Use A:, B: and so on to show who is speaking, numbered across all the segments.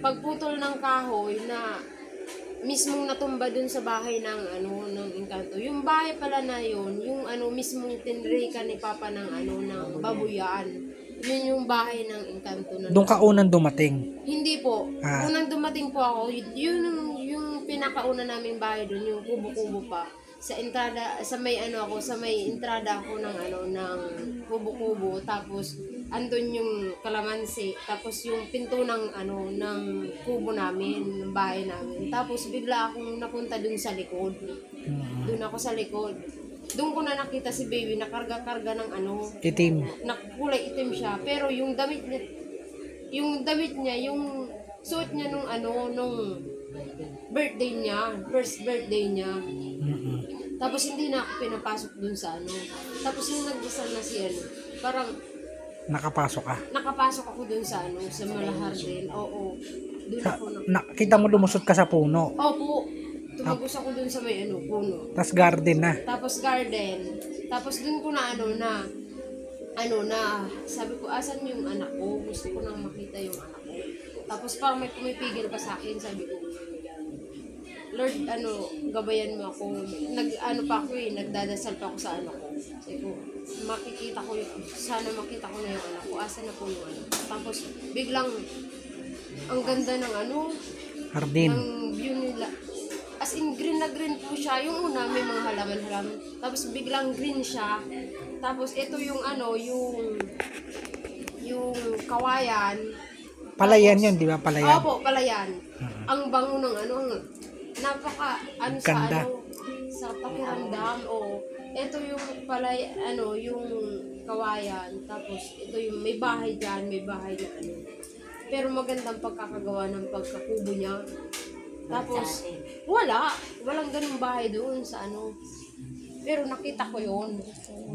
A: pagputol ng kahoy na mismong natumba dun sa bahay ng ng engkanto. Yung bahay pala na yun, yung mismong tinrika ni Papa ng ng babuyan. Yun yung bahay ng engkanto na.
B: Doon ka unang dumating?
A: Hindi po. Unang dumating po ako, yun yung pinakauna naming bahay doon, yung kubo-kubo pa. Sa entrada, sa may sa may entrada ako ng ng kubo-kubo, tapos andun yung kalamansi, tapos yung pinto ng ng kubo namin, ng bahay namin. Tapos bigla akong napunta dun sa likod. Doon ako sa likod. Doon ko na nakita si baby, nakarga-karga ng
B: itim.
A: Kulay itim siya, pero yung damit niya, yung suot niya nung nung birthday niya, first birthday niya. Tapos hindi na ako pinapasok dun sa Tapos yung nagdasal na si parang
B: nakapasok ka?
A: Nakapasok ako dun sa sa Malahar din. Oo. Doon ako
B: kita mo lumusot ka sa puno?
A: Opo. Tumagos ako dun sa may puno.
B: Tapos garden na?
A: Tapos garden. Tapos dun ko na sabi ko, asan yung anak ko? Gusto ko nang makita yung anak ko. Tapos parang may pumipigil pa sa akin, sabi ko, Lord, gabayan mo ako. Nagdadasal pa ako sa anak ko. Sabi ko, sana makita ko na yung anak ko. Asan na po yung anak ko? Tapos biglang, ang ganda ng
B: hardin.
A: Ng view nila. As in, green na green po siya. Yung una, may mga halaman-halaman. Tapos biglang green siya. Tapos ito yung yung kawayan.
B: Palayan yun, di ba? Palayan.
A: Opo, palayan. Ang bango ng napaka,
B: ganda.
A: sa pakiramdam. Ito yung yung kawayan. Tapos ito yung may bahay dyan, may bahay na Pero magandang pagkakagawa ng pagkakubo niya. Tapos, walang ganung bahay doon sa Pero nakita ko yun.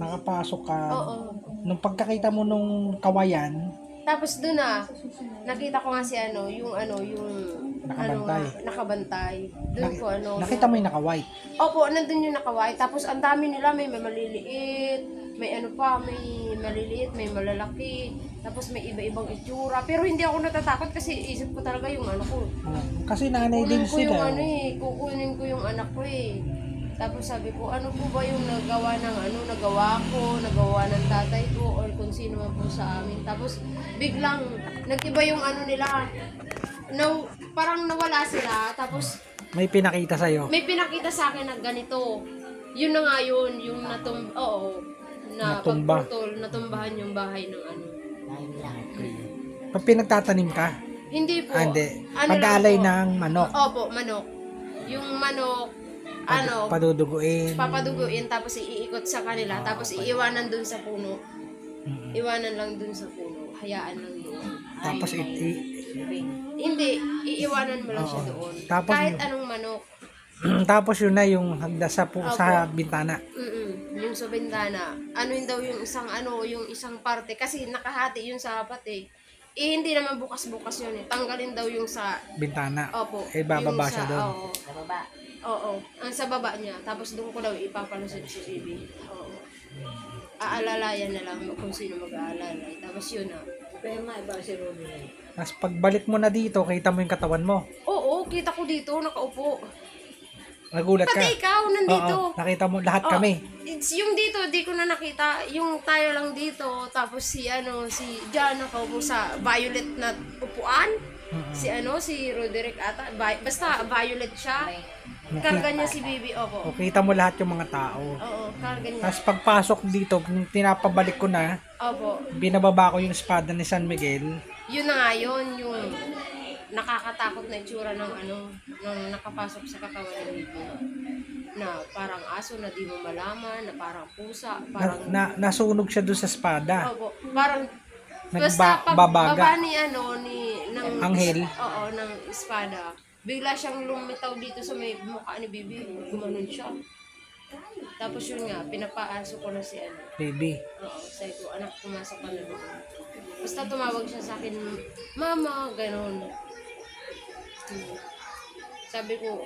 B: Nakapasok ka.
A: Oo.
B: Nung pagkakita mo nung kawayan,
A: tapos doon nakita ko nga si yung
B: nakabantay.
A: Nakabantay. Doon ko
B: nakita mo yung naka-white?
A: Opo, nandun yung naka-white. Tapos ang dami nila, may maliliit, may may maliliit, may malalaki. Tapos may iba-ibang itsura. Pero hindi ako natatakot kasi isip ko talaga yung ko.
B: Kasi nanay din sila.
A: Kukunin ko yung anak ko Tapos sabi ko, ano po ba yung nagawa nagawa ng tatay ko, or kung sino man po sa amin. Tapos biglang nag-iba yung nila. Parang nawala sila. Tapos
B: may pinakita sa'yo?
A: May pinakita sa akin na ganito. Yun na nga yun, yung
B: natumba.
A: Natumbahan yung bahay ng
B: Pag pinagtatanim ka?
A: Hindi po.
B: Hindi. Pag-aalay ng manok?
A: Opo, manok. Yung manok,
B: paduduguin.
A: Papaduguin, tapos iikot sa kanila, tapos iiwanan dun sa puno. Iwanan lang dun sa puno. Hayaan lang doon.
B: Tapos
A: hindi, iiwanan mo lang siya doon.
B: Tapos
A: kahit anong manok.
B: Tapos yun na yung hagda sa bintana.
A: Yung sa bintana. Yun daw yung isang parte. Kasi nakahati yun sa apat hindi naman bukas-bukas yun Tanggalin daw yung sa
B: bintana.
A: Opo.
B: Bababa siya doon.
A: Oo. Sa baba. Oo. Ang sa baba niya. Tapos doon ko daw ipapalusot si baby. Oo. Aalalayan na lang kung sino mag-aalalay. Tapos yun Pero iba si Ruby.
B: Tapos pagbalik mo na dito, kita mo yung katawan mo?
A: Oo, kita ko dito, nakaupo.
B: Nagulat ka?
A: Pati ikaw, nandito.
B: Oo, nakita mo, lahat kami.
A: Yung dito, di ko na nakita. Yung tayo lang dito. Tapos si Jan nakaupo sa violet na upuan. Si Roderick ata. Basta violet siya. Karga niya si Bibi. Opo.
B: Kita mo lahat yung mga tao.
A: Oo, karga niya.
B: Tapos pagpasok dito, tinapabalik ko na.
A: Opo.
B: Binababa ko yung espada ni San Miguel.
A: Yun na nga yun, yung nakakatakot na itsura ng nung nakapasok sa katawan ng Bibi. Na parang aso na di mo malaman, na parang pusa, parang
B: nasunog siya doon sa espada.
A: Opo, parang basta pagbaba ng
B: anghel.
A: Oo, ng espada. Bigla siyang lumitaw dito sa may mukha ni Bibi. Gumanon siya. Tapos yun nga, pinapaasok ko na si
B: Baby.
A: Oo, sabi ko, anak, pumasok ka na doon. Basta tumawag siya sa akin, Mama, ganon. Sabi ko,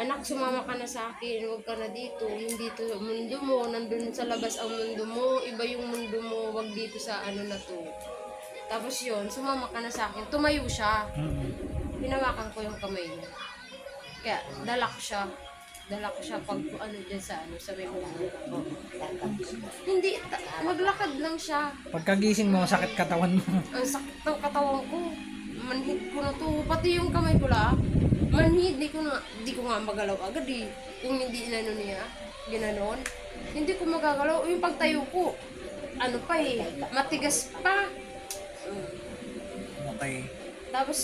A: anak, sumama ka na sa akin, huwag ka na dito. Hindi to mundo mo, nandun sa labas ang mundo mo. Iba yung mundo mo, huwag dito sa na to. Tapos yun, sumama ka na sa akin. Tumayo siya.
B: Mm.
A: Hinawakan ko yung kamay niya. Kaya, dala ko siya. Dala ko siya pag ano dyan sa may bubong ko. Hindi, maglakad lang siya.
B: Pagkagising mo, sakit katawan mo.
A: Ang sakit ng katawan ko. Manhid ko na to. Pati yung kamay ko lang. Manhid, di ko nga magalaw agad eh. Kung hindi inano niya, ginanon. Hindi ko magagalaw. Yung pagtayo ko, ano pa eh, matigas pa.
B: Okay.
A: Tapos